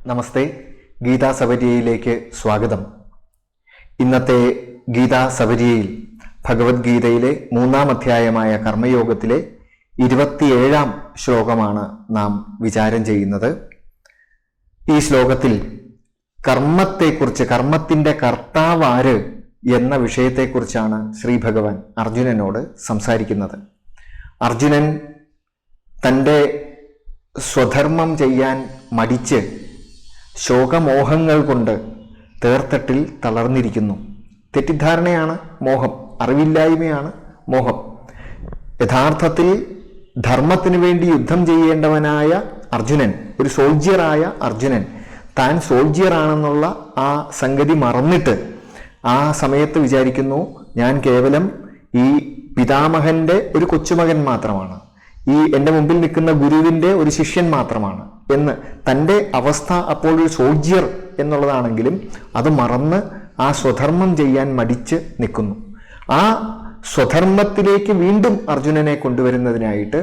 നമസ്തേ, ഗീതാ സബരിയയിലേക്ക് സ്വാഗതം. ഇന്നത്തെ ഗീതാ സബരിയയിൽ ഭഗവത്ഗീതയിലെ 3-ാം അധ്യായമായ കർമ്മയോഗത്തിലെ 27-ാം ശ്ലോകമാണ് നാം വിചാരം ചെയ്യുന്നത്. ഈ ശ്ലോകത്തിൽ കർമ്മത്തെക്കുറിച്ച്, കർമ്മത്തിൻ്റെ കർത്താവ് ആര് എന്ന വിഷയത്തെക്കുറിച്ചാണ് ശ്രീ ഭഗവാൻ അർജുനനോട് സംസാരിക്കുന്നത്. അർജുനൻ തൻ്റെ സ്വധർമ്മം ചെയ്യാൻ മടിച്ച് ശോകമോഹങ്ങൾ കൊണ്ട് തേർത്തട്ടിൽ തളർന്നിരിക്കുന്നു. തെറ്റിദ്ധാരണയാണ് മോഹം, അറിവില്ലായ്മയാണ് മോഹം. യഥാർത്ഥത്തിൽ ധർമ്മത്തിനു വേണ്ടി യുദ്ധം ചെയ്യേണ്ടവനായ അർജുനൻ, ഒരു സോൾജിയറായ അർജുനൻ, താൻ സോൾജിയറാണെന്നുള്ള ആ സംഗതി മറന്നിട്ട് ആ സമയത്ത് വിചാരിക്കുന്നു, ഞാൻ കേവലം ഈ പിതാമഹന്റെ ഒരു കൊച്ചുമകൻ മാത്രമാണ്, ഈ എൻ്റെ മുമ്പിൽ നിൽക്കുന്ന ഗുരുവിൻ്റെ ഒരു ശിഷ്യൻ മാത്രമാണ് എന്ന്. തൻ്റെ അവസ്ഥ അപ്പോൾ ഒരു സോൾജിയർ എന്നുള്ളതാണെങ്കിലും അത് മറന്ന് ആ സ്വധർമ്മം ചെയ്യാൻ മടിച്ച് നിൽക്കുന്നു. ആ സ്വധർമ്മത്തിലേക്ക് വീണ്ടും അർജുനനെ കൊണ്ടുവരുന്നതിനായിട്ട്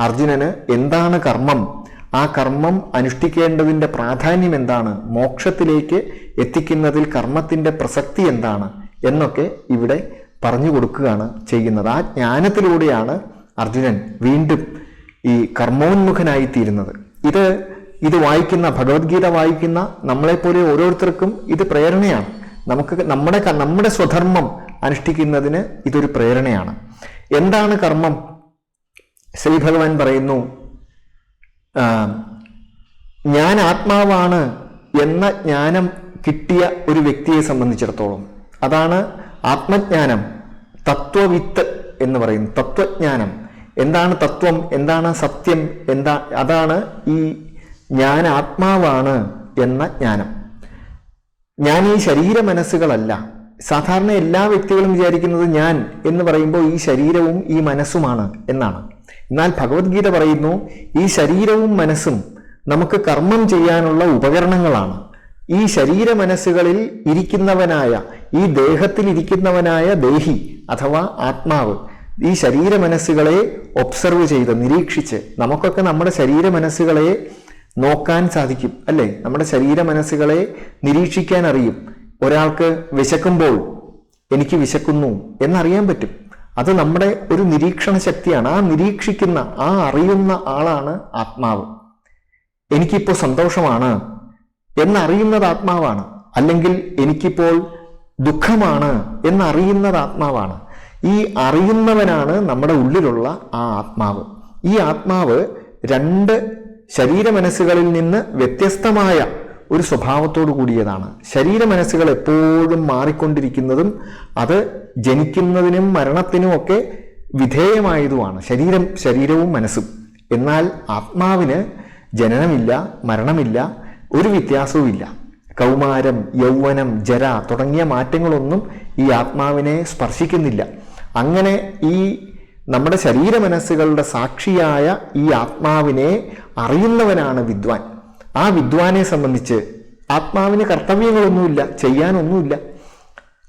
അർജുനന് എന്താണ് കർമ്മം, ആ കർമ്മം അനുഷ്ഠിക്കേണ്ടതിൻ്റെ പ്രാധാന്യം എന്താണ്, മോക്ഷത്തിലേക്ക് എത്തിക്കുന്നതിൽ കർമ്മത്തിൻ്റെ പ്രസക്തി എന്താണ് എന്നൊക്കെ ഇവിടെ പറഞ്ഞു കൊടുക്കുകയാണ് ചെയ്യുന്നത്. ആ ജ്ഞാനത്തിലൂടെയാണ് അർജുനൻ വീണ്ടും ഈ കർമ്മോന്മുഖനായിത്തീരുന്നത്. ഇത് വായിക്കുന്ന, ഭഗവത്ഗീത വായിക്കുന്ന നമ്മളെപ്പോലെ ഓരോരുത്തർക്കും ഇത് പ്രേരണയാണ്. നമുക്ക് നമ്മുടെ സ്വധർമ്മം അനുഷ്ഠിക്കുന്നതിന് ഇതൊരു പ്രേരണയാണ്. എന്താണ് കർമ്മം? ശ്രീ ഭഗവാൻ പറയുന്നു, ഞാൻ ആത്മാവാണ് എന്ന ജ്ഞാനം കിട്ടിയ ഒരു വ്യക്തിയെ സംബന്ധിച്ചിടത്തോളം അതാണ് ആത്മജ്ഞാനം, തത്വവിത്ത് എന്ന് പറയുന്നു. തത്വജ്ഞാനം എന്താണ്? തത്വം എന്താണ്? സത്യം എന്താ? അതാണ് ഈ ഞാൻ ആത്മാവാണ് എന്ന ജ്ഞാനം. ഞാൻ ഈ ശരീര മനസ്സുകളല്ല. സാധാരണ എല്ലാ വ്യക്തികളും വിചാരിക്കുന്നത് ഞാൻ എന്ന് പറയുമ്പോൾ ഈ ശരീരവും ഈ മനസ്സുമാണ് എന്നാണ്. എന്നാൽ ഭഗവത്ഗീത പറയുന്നു, ഈ ശരീരവും മനസ്സും നമുക്ക് കർമ്മം ചെയ്യാനുള്ള ഉപകരണങ്ങളാണ്. ഈ ശരീര മനസ്സുകളിൽ ഇരിക്കുന്നവനായ, ഈ ദേഹത്തിൽ ഇരിക്കുന്നവനായ ദേഹി അഥവാ ആത്മാവ് ഈ ശരീര മനസ്സുകളെ ഒബ്സർവ് ചെയ്ത് നിരീക്ഷിച്ച്, നമുക്കൊക്കെ നമ്മുടെ ശരീര മനസ്സുകളെ നോക്കാൻ സാധിക്കും അല്ലേ? നമ്മുടെ ശരീര മനസ്സുകളെ നിരീക്ഷിക്കാൻ അറിയും. ഒരാൾക്ക് വിശക്കുമ്പോൾ എനിക്ക് വിശക്കുന്നു എന്നറിയാൻ പറ്റും. അത് നമ്മുടെ ഒരു നിരീക്ഷണ ശക്തിയാണ്. ആ നിരീക്ഷിക്കുന്ന, ആ അറിയുന്ന ആളാണ് ആത്മാവ്. എനിക്കിപ്പോൾ സന്തോഷമാണ് എന്നറിയുന്നത് ആത്മാവാണ്. അല്ലെങ്കിൽ എനിക്കിപ്പോൾ ദുഃഖമാണ് എന്നറിയുന്നത് ആത്മാവാണ്. ഈ അറിയുന്നവനാണ് നമ്മുടെ ഉള്ളിലുള്ള ആ ആത്മാവ്. ഈ ആത്മാവ് രണ്ട് ശരീര മനസ്സുകളിൽ നിന്ന് വ്യത്യസ്തമായ ഒരു സ്വഭാവത്തോടു കൂടിയതാണ്. ശരീര മനസ്സുകൾ എപ്പോഴും മാറിക്കൊണ്ടിരിക്കുന്നതും അത് ജനിക്കുന്നതിനും മരണത്തിനും ഒക്കെ വിധേയമായതുമാണ് ശരീരവും മനസ്സും. എന്നാൽ ആത്മാവിന് ജനനമില്ല, മരണമില്ല, ഒരു വ്യത്യാസവുമില്ല. കൗമാരം, യൗവനം, ജര തുടങ്ങിയ മാറ്റങ്ങളൊന്നും ഈ ആത്മാവിനെ സ്പർശിക്കുന്നില്ല. അങ്ങനെ ഈ നമ്മുടെ ശരീര മനസ്സുകളുടെ സാക്ഷിയായ ഈ ആത്മാവിനെ അറിയുന്നവനാണ് വിദ്വാൻ. ആ വിദ്വാനെ സംബന്ധിച്ച് ആത്മാവിന് കർത്തവ്യങ്ങളൊന്നുമില്ല, ചെയ്യാനൊന്നുമില്ല.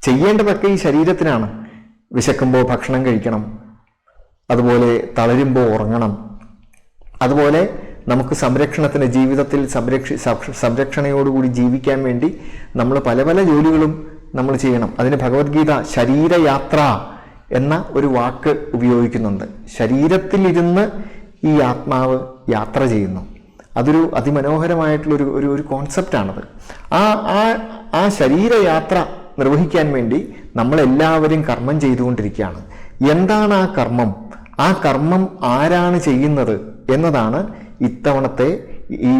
ചെയ്യേണ്ടതൊക്കെ ഈ ശരീരത്തിനാണ്. വിശക്കുമ്പോൾ ഭക്ഷണം കഴിക്കണം, അതുപോലെ തളരുമ്പോൾ ഉറങ്ങണം, അതുപോലെ നമുക്ക് സംരക്ഷണത്തിന്, ജീവിതത്തിൽ സംരക്ഷണയോടുകൂടി ജീവിക്കാൻ വേണ്ടി നമ്മൾ പല പല ജോലികളും നമ്മൾ ചെയ്യണം. അതിന് ഭഗവത്ഗീത ശരീരയാത്ര എന്ന ഒരു വാക്ക് ഉപയോഗിക്കുന്നുണ്ട്. ശരീരത്തിലിരുന്ന് ഈ ആത്മാവ് യാത്ര ചെയ്യുന്നു. അതൊരു അതിമനോഹരമായിട്ടുള്ളൊരു ഒരു കോൺസെപ്റ്റാണത്. ആ ശരീരയാത്ര നിർവഹിക്കാൻ വേണ്ടി നമ്മളെല്ലാവരും കർമ്മം ചെയ്തുകൊണ്ടിരിക്കുകയാണ്. എന്താണ് ആ കർമ്മം? ആ കർമ്മം ആരാണ് ചെയ്യുന്നത് എന്നതാണ് ഇത്തവണത്തെ ഈ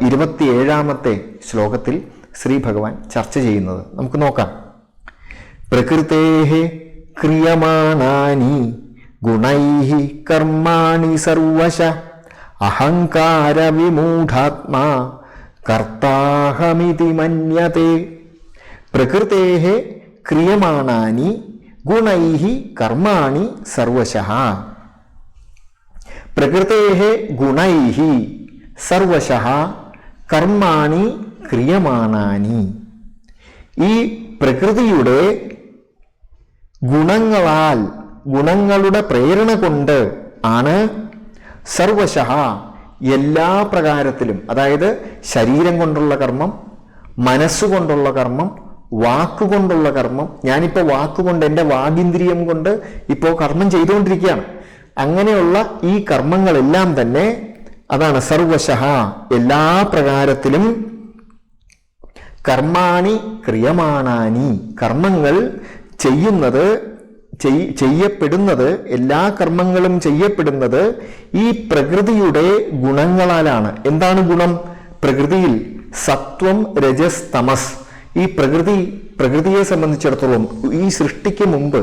27-ാമത്തെ ശ്ലോകത്തിൽ ശ്രീ ഭഗവാൻ ചർച്ച ചെയ്യുന്നത്. നമുക്ക് നോക്കാം. പ്രകൃതേഹ ക്രിയമാണാനി ഗുണൈഃ കർമാണി സർവശ അഹങ്കാര വിമൂഢാത്മാ കർത്താഹമിതി മന്യതേ. പ്രകൃതേഹ ക്രിയമാണാനി ഗുണൈഃ കർമാണി സർവശഃ. പ്രകൃതേഹ ഗുണൈഃ സർവശഃ കർമാണി ക്രിയമാണാനി. ഈ പ്രകൃതിയുടെ ഗുണങ്ങളാൽ, ഗുണങ്ങളുടെ പ്രേരണ കൊണ്ട് ആണ് സർവശഃ എല്ലാ പ്രകാരത്തിലും, അതായത് ശരീരം കൊണ്ടുള്ള കർമ്മം, മനസ്സുകൊണ്ടുള്ള കർമ്മം, വാക്കുകൊണ്ടുള്ള കർമ്മം. ഞാനിപ്പോൾ വാക്കുകൊണ്ട്, എൻ്റെ വാഗിന്ദ്രിയം കൊണ്ട് ഇപ്പോൾ കർമ്മം ചെയ്തുകൊണ്ടിരിക്കുകയാണ്. അങ്ങനെയുള്ള ഈ കർമ്മങ്ങളെല്ലാം തന്നെ അതാണ് സർവശഃ, എല്ലാ പ്രകാരത്തിലും കർമാണി ക്രിയമാണാനി, കർമ്മങ്ങൾ ചെയ്യപ്പെടുന്നത്, എല്ലാ കർമ്മങ്ങളും ചെയ്യപ്പെടുന്നത് ഈ പ്രകൃതിയുടെ ഗുണങ്ങളാലാണ്. എന്താണ് ഗുണം? പ്രകൃതിയിൽ സത്വം, രജസ്, തമസ്. ഈ പ്രകൃതിയെ സംബന്ധിച്ചിടത്തോളം ഈ സൃഷ്ടിക്ക് മുമ്പ്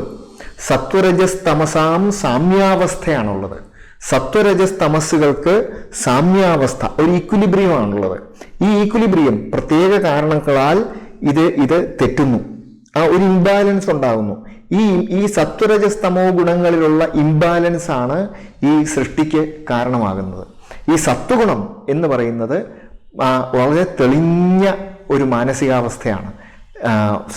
സത്വരജസ് തമസാം സാമ്യാവസ്ഥയാണുള്ളത്. സത്വരജസ് തമസ്സുകൾക്ക് സാമ്യാവസ്ഥ, ഒരു ഈക്വിലിബ്രിയം ആണുള്ളത്. ഈ ഈക്വിലിബ്രിയം പ്രത്യേക കാരണങ്ങളാൽ ഇത് തെറ്റുന്നു, ആ ഒരു ഇംബാലൻസ് ഉണ്ടാകുന്നു. ഈ സത്വരജസ് തമോ ഗുണങ്ങളിലുള്ള ഇംബാലൻസ് ആണ് ഈ സൃഷ്ടിക്ക് കാരണമാകുന്നത്. ഈ സത്വഗുണം എന്ന് പറയുന്നത് വളരെ തെളിഞ്ഞ ഒരു മാനസികാവസ്ഥയാണ്,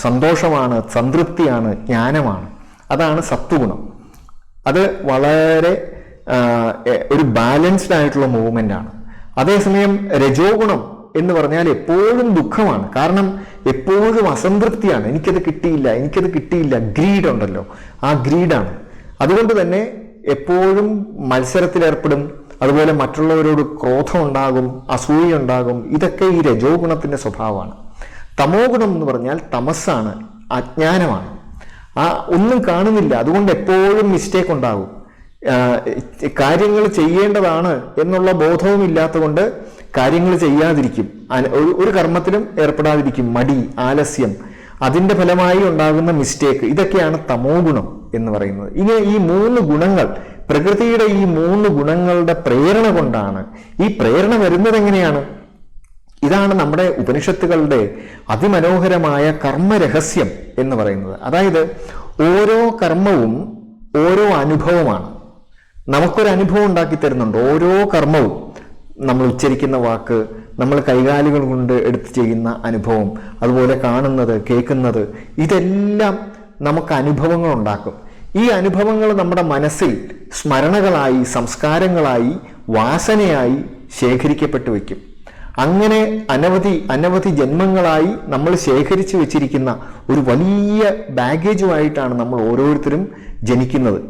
സന്തോഷമാണ്, സംതൃപ്തിയാണ്, ജ്ഞാനമാണ്. അതാണ് സത്വഗുണം. അത് വളരെ ഒരു ബാലൻസ്ഡ് ആയിട്ടുള്ള മൂവ്മെന്റ് ആണ്. അതേസമയം രജോ ഗുണം എന്ന് പറഞ്ഞാൽ എപ്പോഴും ദുഃഖമാണ്. കാരണം എപ്പോഴും അസംതൃപ്തിയാണ്. എനിക്കത് കിട്ടിയില്ല. ഗ്രീഡ് ഉണ്ടല്ലോ, ആ ഗ്രീഡാണ്. അതുകൊണ്ട് തന്നെ എപ്പോഴും മത്സരത്തിലേർപ്പെടും. അതുപോലെ മറ്റുള്ളവരോട് ക്രോധം ഉണ്ടാകും, അസൂയ ഉണ്ടാകും. ഇതൊക്കെ ഈ രജോ ഗുണത്തിന്റെ സ്വഭാവമാണ്. തമോ ഗുണം എന്ന് പറഞ്ഞാൽ തമസ്സാണ്, അജ്ഞാനമാണ്. ഒന്നും കാണുന്നില്ല, അതുകൊണ്ട് എപ്പോഴും മിസ്റ്റേക്ക് ഉണ്ടാകും. കാര്യങ്ങൾ ചെയ്യേണ്ടതാണ് എന്നുള്ള ബോധവും ഇല്ലാത്തതുകൊണ്ട് കാര്യങ്ങൾ ചെയ്യാതിരിക്കും, ഒരു കർമ്മത്തിലും ഏർപ്പെടാതിരിക്കും, മടി, ആലസ്യം, അതിന്റെ ഫലമായി ഉണ്ടാകുന്ന മിസ്റ്റേക്ക്. ഇതൊക്കെയാണ് തമോ ഗുണം എന്ന് പറയുന്നത്. ഇങ്ങനെ ഈ 3 ഗുണങ്ങൾ, പ്രകൃതിയുടെ ഈ 3 ഗുണങ്ങളുടെ പ്രേരണ കൊണ്ടാണ്. ഈ പ്രേരണ വരുന്നത് എങ്ങനെയാണ്? ഇതാണ് നമ്മുടെ ഉപനിഷത്തുകളുടെ അതിമനോഹരമായ കർമ്മരഹസ്യം എന്ന് പറയുന്നത്. അതായത് ഓരോ കർമ്മവും ഓരോ അനുഭവമാണ്. നമുക്കൊരു അനുഭവം ഉണ്ടാക്കി തരുന്നുണ്ട്. ഓരോ കർമ്മവും, നമ്മൾ ഉച്ചരിക്കുന്ന വാക്ക്, നമ്മൾ കൈകാലുകൾ കൊണ്ട് എടുത്ത് ചെയ്യുന്ന അനുഭവം, അതുപോലെ കാണുന്നത്, കേൾക്കുന്നത്, ഇതെല്ലാം നമുക്ക് അനുഭവങ്ങൾ ഉണ്ടാക്കും. ഈ അനുഭവങ്ങൾ നമ്മുടെ മനസ്സിൽ സ്മരണകളായി, സംസ്കാരങ്ങളായി, വാസനയായി ശേഖരിക്കപ്പെട്ടു വയ്ക്കും. അങ്ങനെ അനവധി ജന്മങ്ങളായി നമ്മൾ ശേഖരിച്ചു വെച്ചിരിക്കുന്ന ഒരു വലിയ ബാഗേജുമായിട്ടാണ് നമ്മൾ ഓരോരുത്തരും ജനിക്കുന്നത്.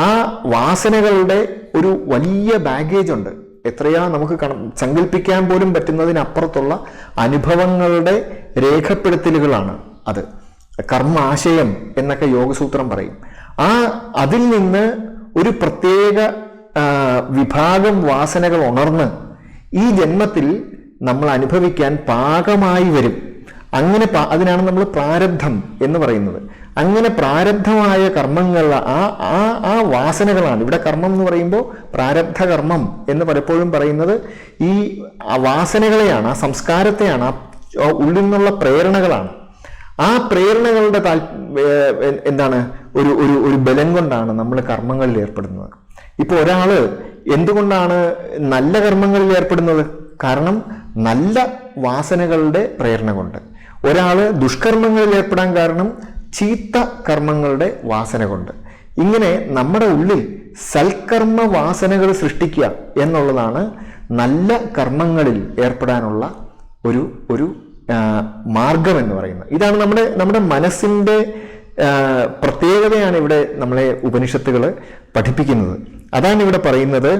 ആ വാസനകളുടെ ഒരു വലിയ ബാഗേജ് ഉണ്ട്. എത്രയാ നമുക്ക് സങ്കല്പിക്കാൻ പോലും പറ്റുന്നതിനപ്പുറത്തുള്ള അനുഭവങ്ങളുടെ രേഖപ്പെടുത്തലുകളാണ് അത്. കർമാശയം എന്നൊക്കെ യോഗസൂത്രം പറയും. അതിൽ നിന്ന് ഒരു പ്രത്യേക വിഭാഗം വാസനകൾ ഉണർന്ന് ഈ ജന്മത്തിൽ നമ്മൾ അനുഭവിക്കാൻ പാകമായി വരും. അങ്ങനെ അതിനാണ് നമ്മൾ പ്രാരബ്ധം എന്ന് പറയുന്നത്. അങ്ങനെ പ്രാരബ്ധമായ കർമ്മങ്ങൾ, ആ വാസനകളാണ്. ഇവിടെ കർമ്മം എന്ന് പറയുമ്പോൾ പ്രാരബ്ധ കർമ്മം എന്ന് പലപ്പോഴും പറയുന്നത് ഈ വാസനകളെയാണ്, ആ സംസ്കാരത്തെയാണ്, ആ ഉള്ളിൽ നിന്നുള്ള പ്രേരണകളാണ്. ആ പ്രേരണകളുടെ എന്താണ് ഒരു ബലം കൊണ്ടാണ് നമ്മൾ കർമ്മങ്ങളിൽ ഏർപ്പെടുന്നത്. ഇപ്പൊ ഒരാള് എന്തുകൊണ്ടാണ് നല്ല കർമ്മങ്ങളിൽ ഏർപ്പെടുന്നത്? കാരണം നല്ല വാസനകളുടെ പ്രേരണ കൊണ്ട്. ഒരാള് ദുഷ്കർമ്മങ്ങളിൽ ഏർപ്പെടാൻ കാരണം ചീത്ത കർമ്മങ്ങളുടെ വാസന കൊണ്ട്. ഇങ്ങനെ നമ്മുടെ ഉള്ളിൽ സൽക്കർമ്മ വാസനകൾ സൃഷ്ടിക്കുക എന്നുള്ളതാണ് നല്ല കർമ്മങ്ങളിൽ ഏർപ്പെടാനുള്ള ഒരു മാർഗം എന്ന് പറയുന്നത്. ഇതാണ് നമ്മുടെ മനസ്സിന്റെ പ്രത്യേകതയാണ് ഇവിടെ നമ്മളെ ഉപനിഷത്തുകൾ പഠിപ്പിക്കുന്നത്. അതാണ് ഇവിടെ പറയുന്നത്.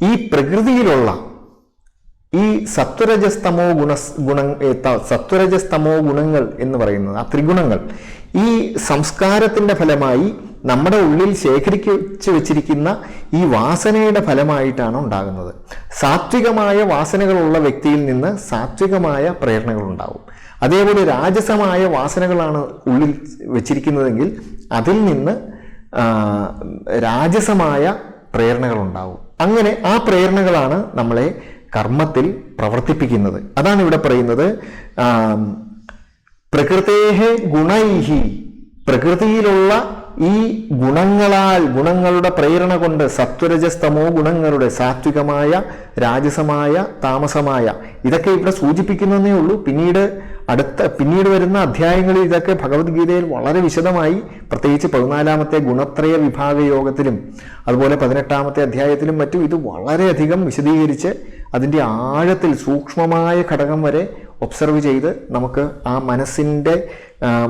ഈ പ്രകൃതിയിലുള്ള ഈ സത്വരജസ്തമോ ഗുണങ്ങൾ എന്ന് പറയുന്നത്, ആ ത്രിഗുണങ്ങൾ, ഈ സംസ്കാരത്തിന്റെ ഫലമായി നമ്മുടെ ഉള്ളിൽ ശേഖരിച്ചു വെച്ചിരിക്കുന്ന ഈ വാസനയുടെ ഫലമായിട്ടാണ് ഉണ്ടാകുന്നത്. സാത്വികമായ വാസനകളുള്ള വ്യക്തിയിൽ നിന്ന് സാത്വികമായ പ്രേരണകൾ ഉണ്ടാവും. അതേപോലെ രാജസമായ വാസനകളാണ് ഉള്ളിൽ വെച്ചിരിക്കുന്നതെങ്കിൽ അതിൽ നിന്ന് രാജസമായ പ്രേരണകൾ ഉണ്ടാവും. അങ്ങനെ ആ പ്രേരണകളാണ് നമ്മളെ കർമ്മത്തിൽ പ്രവർത്തിപ്പിക്കുന്നത്. അതാണ് ഇവിടെ പറയുന്നത്. പ്രകൃതേഹേ ഗുണൈഹി, പ്രകൃതിയിലുള്ള ഈ ഗുണങ്ങളുടെ പ്രേരണ കൊണ്ട്, സത്വരജസ്തമോ ഗുണങ്ങളുടെ, സാത്വികമായ, രാജസമായ, താമസമായ, ഇതൊക്കെ ഇവിടെ സൂചിപ്പിക്കുന്നതേ ഉള്ളൂ. പിന്നീട് പിന്നീട് വരുന്ന അധ്യായങ്ങളിൽ ഇതൊക്കെ ഭഗവത്ഗീതയിൽ വളരെ വിശദമായി, പ്രത്യേകിച്ച് 14ാമത്തെ ഗുണത്രയ വിഭാഗ യോഗത്തിലും അതുപോലെ 18ാമത്തെ അധ്യായത്തിലും മറ്റും ഇത് വളരെയധികം വിശദീകരിച്ച് അതിൻ്റെ ആഴത്തിൽ സൂക്ഷ്മമായ ഘടകം വരെ ഒബ്സർവ് ചെയ്ത് നമുക്ക് ആ മനസ്സിൻ്റെ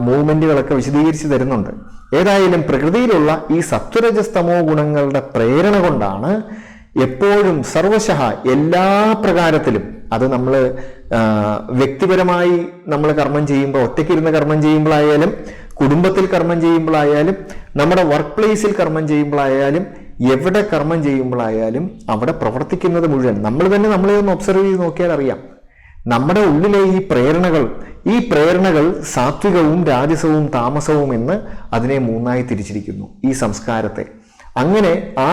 മൂവ്മെൻറ്റുകളൊക്കെ വിശദീകരിച്ച് തരുന്നുണ്ട്. ഏതായാലും പ്രകൃതിയിലുള്ള ഈ സത്വരജസ്തമോ ഗുണങ്ങളുടെ പ്രേരണ കൊണ്ടാണ് എപ്പോഴും സർവശഃ എല്ലാ പ്രകാരത്തിലും, അത് നമ്മൾ വ്യക്തിപരമായി നമ്മൾ കർമ്മം ചെയ്യുമ്പോൾ, ഒറ്റയ്ക്കിരുന്ന് കർമ്മം ചെയ്യുമ്പോഴായാലും, കുടുംബത്തിൽ കർമ്മം ചെയ്യുമ്പോഴായാലും, നമ്മുടെ വർക്ക് പ്ലേസിൽ കർമ്മം ചെയ്യുമ്പോഴായാലും, എവിടെ കർമ്മം ചെയ്യുമ്പോഴായാലും അവിടെ പ്രവർത്തിക്കുന്നത് മുഴുവൻ നമ്മൾ തന്നെ നമ്മളെ ഒന്ന് ഒബ്സർവ് ചെയ്ത് നോക്കിയാൽ അറിയാം. നമ്മുടെ ഉള്ളിലെ ഈ പ്രേരണകൾ സാത്വികവും രാജസവും താമസവും എന്ന് അതിനെ 3ആയി തിരിച്ചിരിക്കുന്നു, ഈ സംസ്കാരത്തെ. അങ്ങനെ ആ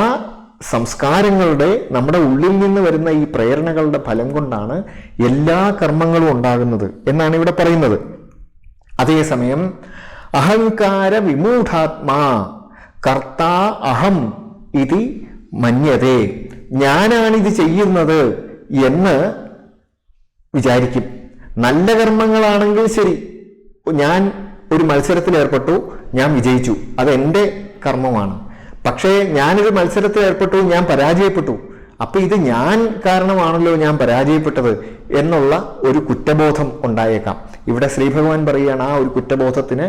സംസ്കാരങ്ങളുടെ, നമ്മുടെ ഉള്ളിൽ നിന്ന് വരുന്ന ഈ പ്രേരണകളുടെ ഫലം കൊണ്ടാണ് എല്ലാ കർമ്മങ്ങളും ഉണ്ടാകുന്നത് എന്നാണ് ഇവിടെ പറയുന്നത്. അതേസമയം അഹങ്കാര വിമൂഢാത്മാ കർത്താ അഹം ഇതി മന്യതേ, ഞാനാണിത് ചെയ്യുന്നത് എന്ന് വിചാരിക്കും. നല്ല കർമ്മങ്ങളാണെങ്കിൽ ശരി, ഞാൻ ഒരു മത്സരത്തിൽ ഏർപ്പെട്ടു, ഞാൻ വിജയിച്ചു, അത് എൻ്റെ കർമ്മമാണ്. പക്ഷേ ഞാനൊരു മത്സരത്തിൽ ഏർപ്പെട്ടു, ഞാൻ പരാജയപ്പെട്ടു, അപ്പൊ ഇത് ഞാൻ കാരണമാണല്ലോ ഞാൻ പരാജയപ്പെട്ടത് എന്നുള്ള ഒരു കുറ്റബോധം ഉണ്ടായേക്കാം. ഇവിടെ ശ്രീഭഗവാൻ പറയുകയാണ്, ആ ഒരു കുറ്റബോധത്തിന്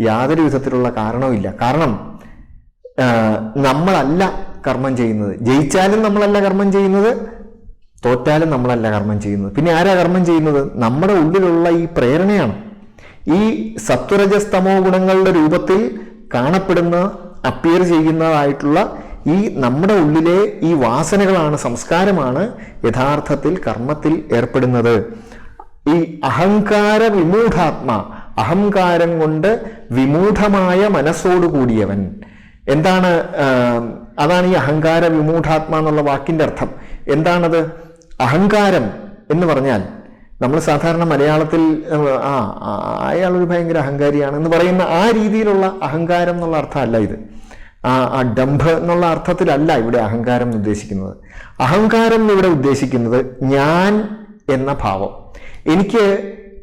യാതൊരു വിധത്തിലുള്ള കാരണവുമില്ല. കാരണം നമ്മളല്ല കർമ്മം ചെയ്യുന്നത്. ജയിച്ചാലും നമ്മളല്ല കർമ്മം ചെയ്യുന്നത്, തോറ്റാലും നമ്മളല്ല കർമ്മം ചെയ്യുന്നത്. പിന്നെ ആരാ കർമ്മം ചെയ്യുന്നത്? നമ്മുടെ ഉള്ളിലുള്ള ഈ പ്രേരണയാണ്. ഈ സത്വരജസ്തമോ ഗുണങ്ങളുടെ രൂപത്തിൽ കാണപ്പെടുന്ന, അപ്പിയർ ചെയ്യുന്നതായിട്ടുള്ള ഈ നമ്മുടെ ഉള്ളിലെ ഈ വാസനകളാണ്, സംസ്കാരമാണ് യഥാർത്ഥത്തിൽ കർമ്മത്തിൽ ഏർപ്പെടുന്നത്. ഈ അഹങ്കാര വിമൂഢാത്മാ, അഹങ്കാരം കൊണ്ട് വിമൂഢമായ മനസ്സോടുകൂടിയവൻ. എന്താണ് അതാണ് ഈ അഹങ്കാര വിമൂഢാത്മാ എന്നുള്ള വാക്കിന്റെ അർത്ഥം. എന്താണത്? അഹങ്കാരം എന്ന് പറഞ്ഞാൽ നമ്മൾ സാധാരണ മലയാളത്തിൽ അയാളൊരു ഭയങ്കര അഹങ്കാരിയാണ് എന്ന് പറയുന്ന ആ രീതിയിലുള്ള അഹങ്കാരം എന്നുള്ള അർത്ഥമല്ല ഇത്. ആ ഡംഭ് എന്നുള്ള അർത്ഥത്തിലല്ല ഇവിടെ അഹങ്കാരം ഉദ്ദേശിക്കുന്നത്. അഹങ്കാരം ഇവിടെ ഉദ്ദേശിക്കുന്നത് ഞാൻ എന്ന ഭാവം. എനിക്ക്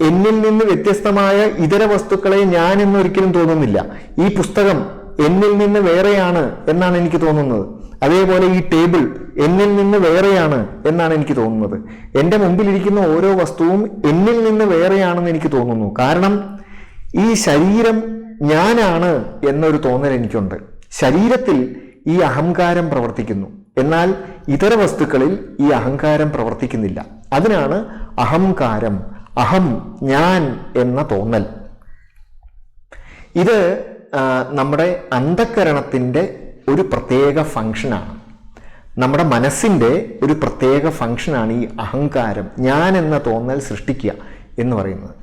എന്നിൽ നിന്ന് വ്യത്യസ്തമായ ഇതര വസ്തുക്കളെ ഞാൻ എന്നൊരിക്കലും തോന്നുന്നില്ല. ഈ പുസ്തകം എന്നിൽ നിന്ന് വേറെയാണ് എന്നാണ് എനിക്ക് തോന്നുന്നത്. അതേപോലെ ഈ ടേബിൾ എന്നിൽ നിന്ന് വേറെയാണ് എന്നാണ് എനിക്ക് തോന്നുന്നത്. എൻ്റെ മുമ്പിലിരിക്കുന്ന ഓരോ വസ്തുവും എന്നിൽ നിന്ന് വേറെയാണെന്ന് എനിക്ക് തോന്നുന്നു. കാരണം ഈ ശരീരം ഞാനാണ് എന്നൊരു തോന്നൽ എനിക്കുണ്ട്. ശരീരത്തിൽ ഈ അഹങ്കാരം പ്രവർത്തിക്കുന്നു, എന്നാൽ ഇതര വസ്തുക്കളിൽ ഈ അഹങ്കാരം പ്രവർത്തിക്കുന്നില്ല. അതിനാണ് അഹംകാരം, അഹം, ഞാൻ എന്ന തോന്നൽ. ഇത് നമ്മുടെ അന്ധക്കരണത്തിൻ്റെ ഒരു പ്രത്യേക ഫങ്ഷനാണ്. നമ്മുടെ മനസ്സിൻ്റെ ഒരു പ്രത്യേക ഫങ്ഷനാണ് ഈ അഹങ്കാരം, ഞാൻ എന്ന തോന്നൽ സൃഷ്ടിക്കുക എന്ന് പറയുന്നത്.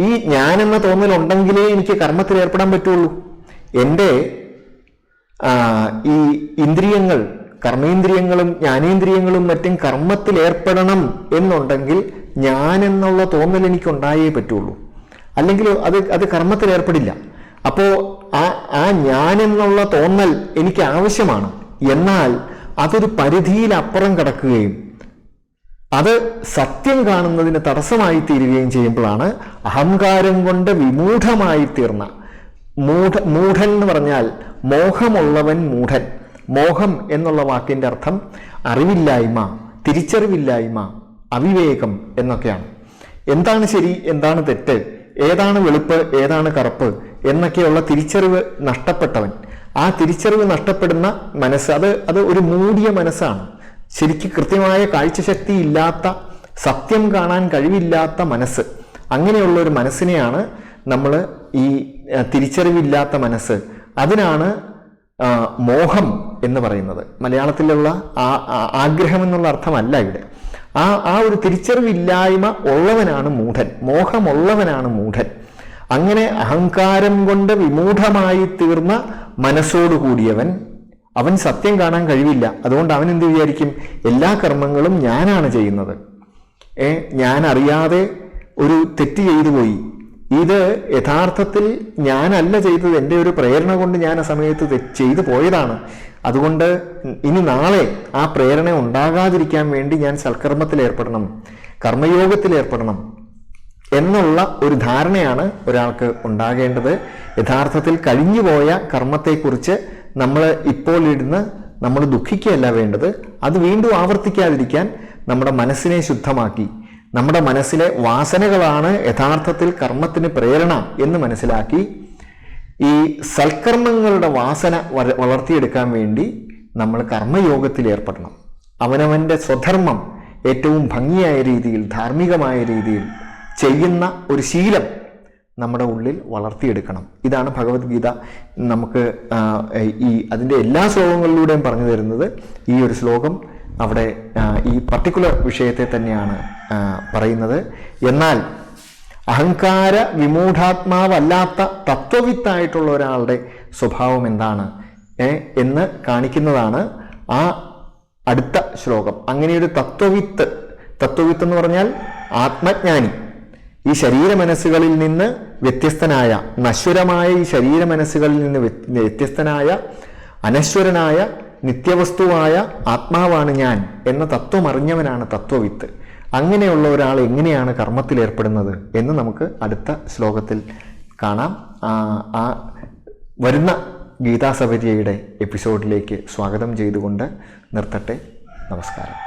ഈ ഞാൻ എന്ന തോന്നൽ ഉണ്ടെങ്കിലേ എനിക്ക് കർമ്മത്തിൽ ഏർപ്പെടാൻ പറ്റുള്ളൂ. എൻ്റെ ഈ ഇന്ദ്രിയങ്ങൾ, കർമ്മേന്ദ്രിയങ്ങളും ജ്ഞാനേന്ദ്രിയങ്ങളും മറ്റും കർമ്മത്തിൽ ഏർപ്പെടണം എന്നുണ്ടെങ്കിൽ ഞാൻ എന്നുള്ള തോന്നൽ എനിക്ക് ഉണ്ടായേ പറ്റുള്ളൂ. അല്ലെങ്കിൽ അത് കർമ്മത്തിൽ ഏർപ്പെടില്ല. അപ്പോൾ ആ ഞാൻ എന്നുള്ള തോന്നൽ എനിക്ക് ആവശ്യമാണ്. എന്നാൽ അതൊരു പരിധിയിലപ്പുറം കടക്കുകയും അത് സത്യം കാണുന്നതിന് തടസ്സമായി തീരുകയും ചെയ്യുമ്പോഴാണ് അഹങ്കാരം കൊണ്ട് വിമൂഢമായി തീർന്ന, മൂഢൻ എന്ന് പറഞ്ഞാൽ മോഹമുള്ളവൻ മൂഢൻ. മോഹം എന്നുള്ള വാക്കിൻ്റെ അർത്ഥം അറിവില്ലായ്മ, തിരിച്ചറിവില്ലായ്മ, അവിവേകം എന്നൊക്കെയാണ്. എന്താണ് ശരി, എന്താണ് തെറ്റ്, ഏതാണ് വെളുപ്പ്, ഏതാണ് കറുപ്പ് എന്നൊക്കെയുള്ള തിരിച്ചറിവ് നഷ്ടപ്പെട്ടവൻ. ആ തിരിച്ചറിവ് നഷ്ടപ്പെടുന്ന മനസ്സ്, അത് ഒരു മൂടിയ മനസ്സാണ്. ശരിക്കും കൃത്യമായ കാഴ്ചശക്തി ഇല്ലാത്ത, സത്യം കാണാൻ കഴിവില്ലാത്ത മനസ്സ്. അങ്ങനെയുള്ള ഒരു മനസ്സിനെയാണ് നമ്മൾ ഈ തിരിച്ചറിവില്ലാത്ത മനസ്സ്, അതിനാണ് മോഹം എന്ന് പറയുന്നത്. മലയാളത്തിലുള്ള ആഗ്രഹം എന്നുള്ള അർത്ഥമല്ല ഇവിടെ. ആ ഒരു തിരിച്ചറിവില്ലായ്മ ഉള്ളവനാണ് മൂഢൻ, മോഹമുള്ളവനാണ് മൂഢൻ. അങ്ങനെ അഹങ്കാരം കൊണ്ട് വിമൂഢമായി തീർന്ന മനസ്സോടുകൂടിയവൻ, അവൻ സത്യം കാണാൻ കഴിവില്ല. അതുകൊണ്ട് അവൻ എന്ത് വിചാരിക്കും? എല്ലാ കർമ്മങ്ങളും ഞാനാണ് ചെയ്യുന്നത്. ഞാൻ അറിയാതെ ഒരു തെറ്റ് ചെയ്തു പോയി, ഇത് യഥാർത്ഥത്തിൽ ഞാനല്ല ചെയ്തത്, എൻ്റെ ഒരു പ്രേരണ കൊണ്ട് ഞാൻ ആ സമയത്ത് ചെയ്തു പോയതാണ്. അതുകൊണ്ട് ഇനി നാളെ ആ പ്രേരണ ഉണ്ടാകാതിരിക്കാൻ വേണ്ടി ഞാൻ സൽക്കർമ്മത്തിൽ ഏർപ്പെടണം, കർമ്മയോഗത്തിൽ ഏർപ്പെടണം എന്നുള്ള ഒരു ധാരണയാണ് ഒരാൾക്ക് ഉണ്ടാകേണ്ടത്. യഥാർത്ഥത്തിൽ കഴിഞ്ഞുപോയ കർമ്മത്തെക്കുറിച്ച് നമ്മൾ ഇപ്പോൾ ഇരുന്ന് നമ്മൾ ദുഃഖിക്കുകയല്ല വേണ്ടത്. അത് വീണ്ടും ആവർത്തിക്കാതിരിക്കാൻ നമ്മുടെ മനസ്സിനെ ശുദ്ധമാക്കി, നമ്മുടെ മനസ്സിലെ വാസനകളാണ് യഥാർത്ഥത്തിൽ കർമ്മത്തിന് പ്രേരണ എന്ന് മനസ്സിലാക്കി ഈ സൽക്കർമ്മങ്ങളുടെ വാസന വളർത്തിയെടുക്കാൻ വേണ്ടി നമ്മൾ കർമ്മയോഗത്തിൽ ഏർപ്പെടണം. അവനവൻ്റെ സ്വധർമ്മം ഏറ്റവും ഭംഗിയായ രീതിയിൽ, ധാർമ്മികമായ രീതിയിൽ ചെയ്യുന്ന ഒരു ശീലം നമ്മുടെ ഉള്ളിൽ വളർത്തിയെടുക്കണം. ഇതാണ് ഭഗവത്ഗീത നമുക്ക് അതിൻ്റെ എല്ലാ ശ്ലോകങ്ങളിലൂടെയും പറഞ്ഞു തരുന്നത്. ഈ ഒരു ശ്ലോകം അവിടെ ഈ പർട്ടിക്കുലർ വിഷയത്തെ തന്നെയാണ് പറയുന്നത്. എന്നാൽ അഹങ്കാര വിമൂഢാത്മാവല്ലാത്ത തത്വവിത്തായിട്ടുള്ള ഒരാളുടെ സ്വഭാവം എന്താണ് എന്ന് കാണിക്കുന്നതാണ് ആ അടുത്ത ശ്ലോകം. അങ്ങനെയൊരു തത്വവിത്ത് എന്ന് പറഞ്ഞാൽ ആത്മജ്ഞാനി, ഈ ശരീര മനസ്സുകളിൽ നിന്ന് വ്യത്യസ്തനായ, നശ്വരമായ ഈ ശരീര മനസ്സുകളിൽ നിന്ന് വ്യത്യസ്തനായ, അനശ്വരനായ, നിത്യവസ്തുവായ ആത്മാവാണ് ഞാൻ എന്ന തത്വം അറിഞ്ഞവനാണ് തത്വവിത്ത്. അങ്ങനെയുള്ള ഒരാൾ എങ്ങനെയാണ് കർമ്മത്തിൽ ഏർപ്പെടുന്നത് എന്ന് നമുക്ക് അടുത്ത ശ്ലോകത്തിൽ കാണാം. ആ വരുന്ന ഗീതാസപര്യയുടെ എപ്പിസോഡിലേക്ക് സ്വാഗതം ചെയ്തുകൊണ്ട് നിർത്തട്ടെ. നമസ്കാരം.